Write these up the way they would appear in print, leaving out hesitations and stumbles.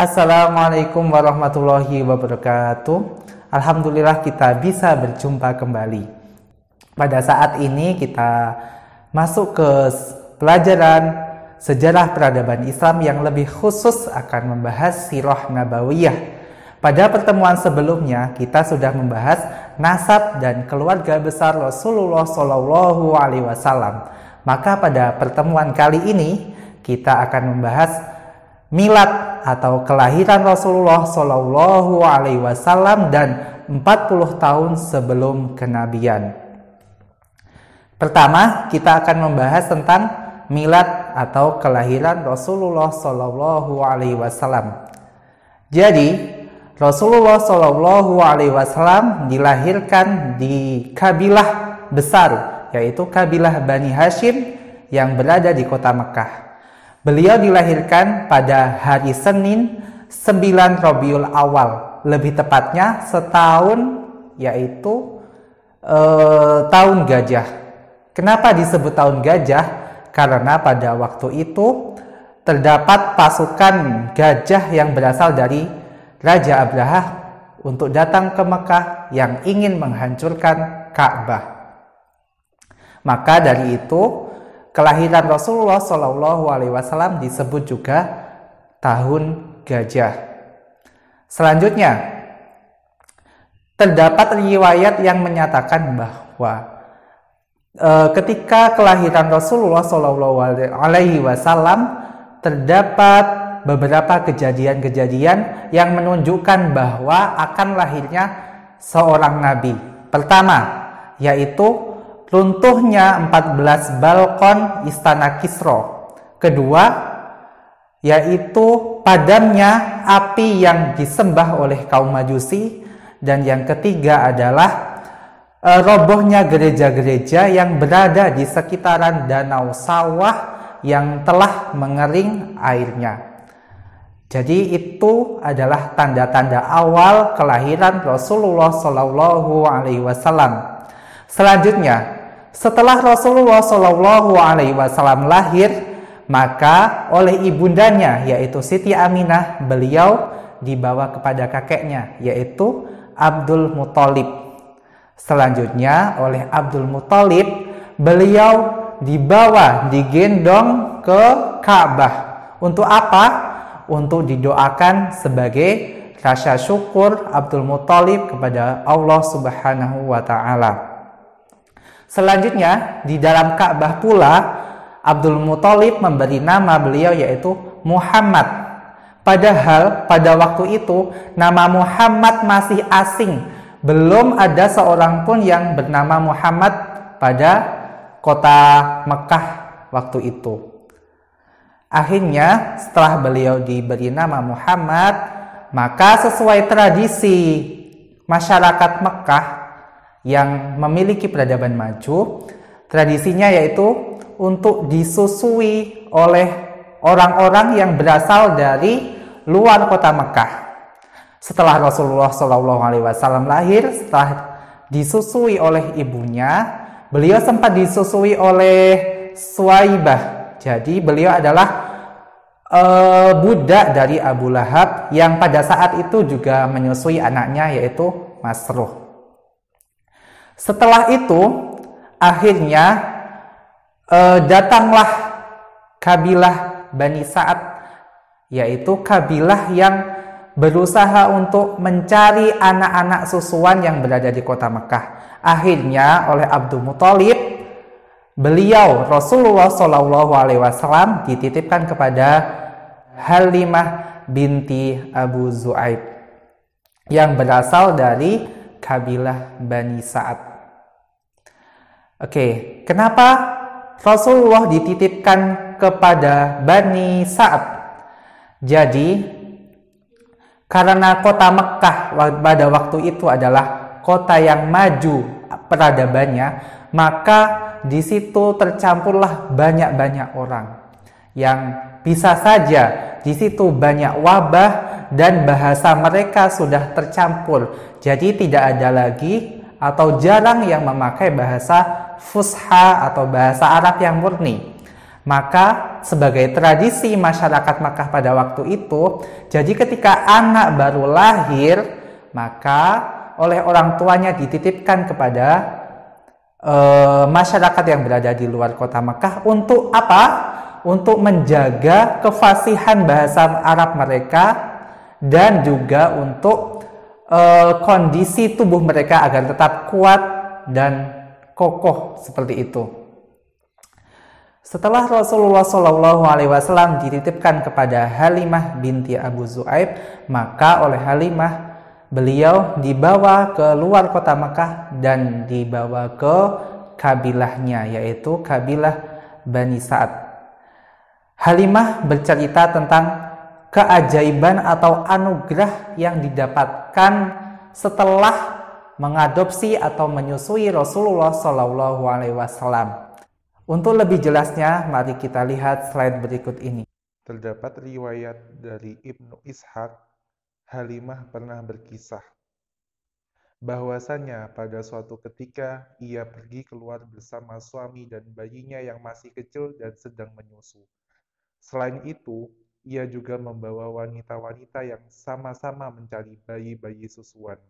Assalamualaikum warahmatullahi wabarakatuh. Alhamdulillah kita bisa berjumpa kembali. Pada saat ini kita masuk ke pelajaran sejarah peradaban Islam yang lebih khusus akan membahas sirah nabawiyah. Pada pertemuan sebelumnya kita sudah membahas nasab dan keluarga besar Rasulullah Shallallahu Alaihi Wasallam. Maka pada pertemuan kali ini kita akan membahas milad atau kelahiran Rasulullah Shallallahu Alaihi Wasallam dan 40 tahun sebelum kenabian. Pertama, kita akan membahas tentang milad atau kelahiran Rasulullah Shallallahu Alaihi Wasallam. Jadi, Rasulullah Shallallahu Alaihi Wasallam dilahirkan di kabilah besar, yaitu kabilah Bani Hashim yang berada di kota Mekah. Beliau dilahirkan pada hari Senin 9 Rabiul Awal, lebih tepatnya setahun, yaitu tahun gajah. Kenapa disebut tahun gajah? Karena pada waktu itu terdapat pasukan gajah yang berasal dari Raja Abraha untuk datang ke Mekah yang ingin menghancurkan Ka'bah. Maka dari itu kelahiran Rasulullah Shallallahu Alaihi Wasallam disebut juga tahun gajah. Selanjutnya, terdapat riwayat yang menyatakan bahwa ketika kelahiran Rasulullah Shallallahu Alaihi Wasallam terdapat beberapa kejadian-kejadian yang menunjukkan bahwa akan lahirnya seorang nabi. Pertama, yaitu runtuhnya 14 balkon istana Kisra. Kedua, yaitu padamnya api yang disembah oleh kaum Majusi. Dan yang ketiga adalah robohnya gereja-gereja yang berada di sekitaran danau sawah yang telah mengering airnya. Jadi itu adalah tanda-tanda awal kelahiran Rasulullah Shallallahu Alaihi Wasallam. Selanjutnya, setelah Rasulullah Shallallahu Alaihi Wasallam lahir, maka oleh ibundanya yaitu Siti Aminah, beliau dibawa kepada kakeknya yaitu Abdul Muthalib. Selanjutnya oleh Abdul Muthalib, beliau digendong ke Ka'bah. Untuk apa? Untuk didoakan sebagai rasa syukur Abdul Muthalib kepada Allah Subhanahu wa Ta'ala. Selanjutnya, di dalam Ka'bah pula, Abdul Muthalib memberi nama beliau yaitu Muhammad. Padahal pada waktu itu, nama Muhammad masih asing. Belum ada seorang pun yang bernama Muhammad pada kota Mekah waktu itu. Akhirnya, setelah beliau diberi nama Muhammad, maka sesuai tradisi masyarakat Mekah yang memiliki peradaban maju, tradisinya yaitu untuk disusui oleh orang-orang yang berasal dari luar kota Mekah. Setelah Rasulullah SAW lahir, setelah disusui oleh ibunya, beliau sempat disusui oleh Suwaibah. Jadi beliau adalah budak dari Abu Lahab yang pada saat itu juga menyusui anaknya yaitu Masruh. Setelah itu, akhirnya datanglah kabilah Bani Sa'ad, yaitu kabilah yang berusaha untuk mencari anak-anak susuan yang berada di kota Mekah. Akhirnya oleh Abdul Muthalib, beliau Rasulullah Shallallahu Alaihi Wasallam dititipkan kepada Halimah binti Abu Zu'aib yang berasal dari kabilah Bani Sa'ad. Oke, kenapa Rasulullah dititipkan kepada Bani Sa'ad? Jadi, karena kota Mekah pada waktu itu adalah kota yang maju peradabannya, maka di situ tercampurlah banyak-banyak orang yang bisa saja di situ banyak wabah dan bahasa mereka sudah tercampur. Jadi tidak ada lagi atau jarang yang memakai bahasa Fusha atau bahasa Arab yang murni. Maka sebagai tradisi masyarakat Makkah pada waktu itu, jadi ketika anak baru lahir, maka oleh orang tuanya dititipkan kepada masyarakat yang berada di luar kota Makkah untuk apa? Untuk menjaga kefasihan bahasa Arab mereka dan juga untuk kondisi tubuh mereka agar tetap kuat dan kokoh seperti itu. Setelah Rasulullah SAW dititipkan kepada Halimah binti Abu Zu'aib, maka oleh Halimah beliau dibawa ke luar kota Makkah dan dibawa ke kabilahnya, yaitu kabilah Bani Sa'ad. Halimah bercerita tentang keajaiban atau anugerah yang didapatkan setelah mengadopsi atau menyusui Rasulullah SAW. Untuk lebih jelasnya, mari kita lihat slide berikut ini. Terdapat riwayat dari Ibnu Ishaq, Halimah pernah berkisah bahwasanya pada suatu ketika ia pergi keluar bersama suami dan bayinya yang masih kecil dan sedang menyusu. Selain itu, ia juga membawa wanita-wanita yang sama-sama mencari bayi-bayi susuan.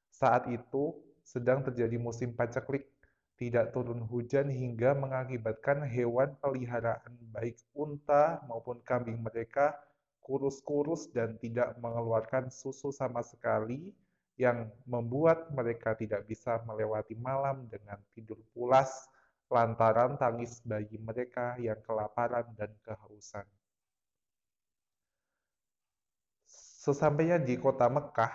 Saat itu sedang terjadi musim paceklik, tidak turun hujan hingga mengakibatkan hewan peliharaan baik unta maupun kambing mereka kurus-kurus dan tidak mengeluarkan susu sama sekali, yang membuat mereka tidak bisa melewati malam dengan tidur pulas lantaran tangis bayi mereka yang kelaparan dan kehausan. Sesampainya di kota Mekah,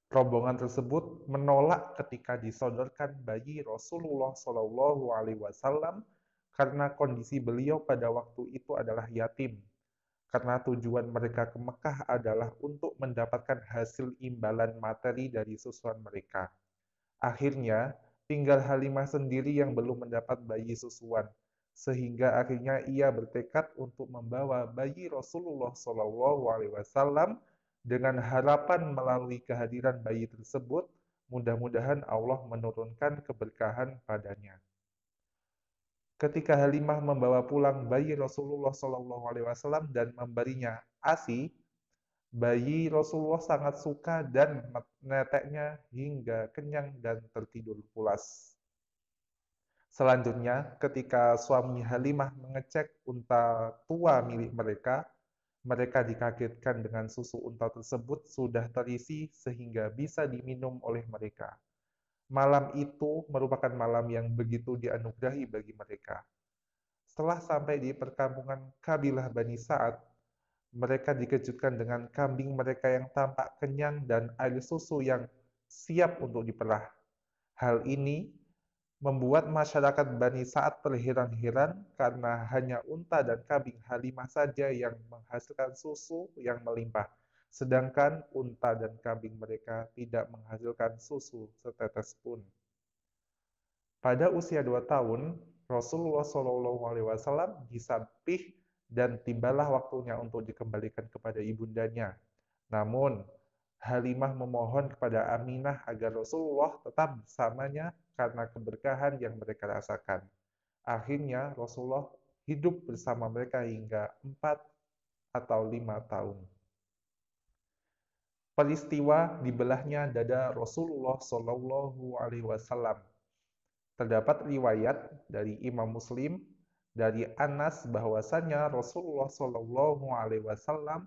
rombongan tersebut menolak ketika disodorkan bayi Rasulullah SAW karena kondisi beliau pada waktu itu adalah yatim. Karena tujuan mereka ke Mekah adalah untuk mendapatkan hasil imbalan materi dari susuan mereka. Akhirnya, tinggal Halimah sendiri yang belum mendapat bayi susuan, sehingga akhirnya ia bertekad untuk membawa bayi Rasulullah SAW dengan harapan melalui kehadiran bayi tersebut, mudah-mudahan Allah menurunkan keberkahan padanya. Ketika Halimah membawa pulang bayi Rasulullah SAW dan memberinya ASI, bayi Rasulullah sangat suka dan meneteknya hingga kenyang dan tertidur pulas. Selanjutnya, ketika suami Halimah mengecek unta tua milik mereka, mereka dikagetkan dengan susu unta tersebut sudah terisi sehingga bisa diminum oleh mereka. Malam itu merupakan malam yang begitu dianugerahi bagi mereka. Setelah sampai di perkampungan kabilah Bani Sa'ad, mereka dikejutkan dengan kambing mereka yang tampak kenyang dan air susu yang siap untuk diperah. Hal ini membuat masyarakat Bani Sa'ad terheran-heran karena hanya unta dan kambing Halimah saja yang menghasilkan susu yang melimpah, sedangkan unta dan kambing mereka tidak menghasilkan susu setetes pun. Pada usia 2 tahun, Rasulullah SAW disapih dan tibalah waktunya untuk dikembalikan kepada ibundanya. Namun, Halimah memohon kepada Aminah agar Rasulullah tetap bersamanya karena keberkahan yang mereka rasakan. Akhirnya Rasulullah hidup bersama mereka hingga 4 atau 5 tahun. Peristiwa dibelahnya dada Rasulullah SAW. Terdapat riwayat dari Imam Muslim dari Anas bahwasanya Rasulullah SAW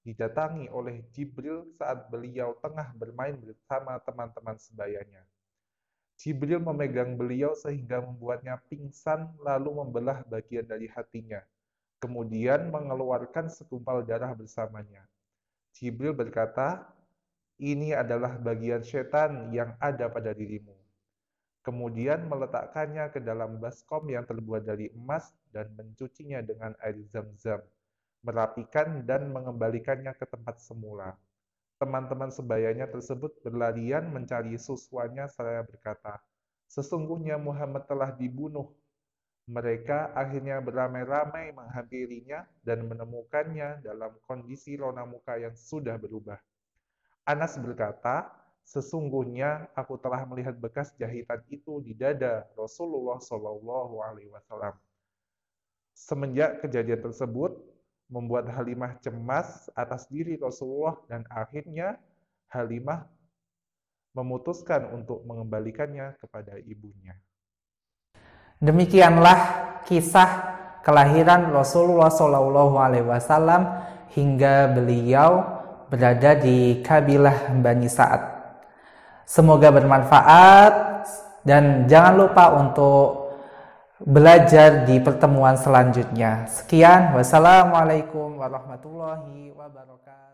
didatangi oleh Jibril saat beliau tengah bermain bersama teman-teman sebayanya. Jibril memegang beliau sehingga membuatnya pingsan lalu membelah bagian dari hatinya, kemudian mengeluarkan segumpal darah bersamanya. Jibril berkata, "Ini adalah bagian setan yang ada pada dirimu." Kemudian meletakkannya ke dalam baskom yang terbuat dari emas dan mencucinya dengan air zam-zam, merapikan dan mengembalikannya ke tempat semula. Teman-teman sebayanya tersebut berlarian mencari susuannya seraya berkata, "Sesungguhnya Muhammad telah dibunuh." Mereka akhirnya beramai-ramai menghampirinya dan menemukannya dalam kondisi rona muka yang sudah berubah. Anas berkata, "Sesungguhnya aku telah melihat bekas jahitan itu di dada Rasulullah SAW." Semenjak kejadian tersebut, membuat Halimah cemas atas diri Rasulullah dan akhirnya Halimah memutuskan untuk mengembalikannya kepada ibunya. Demikianlah kisah kelahiran Rasulullah SAW hingga beliau berada di kabilah Bani Sa'ad. Semoga bermanfaat dan jangan lupa untuk belajar di pertemuan selanjutnya. Sekian, wassalamualaikum warahmatullahi wabarakatuh.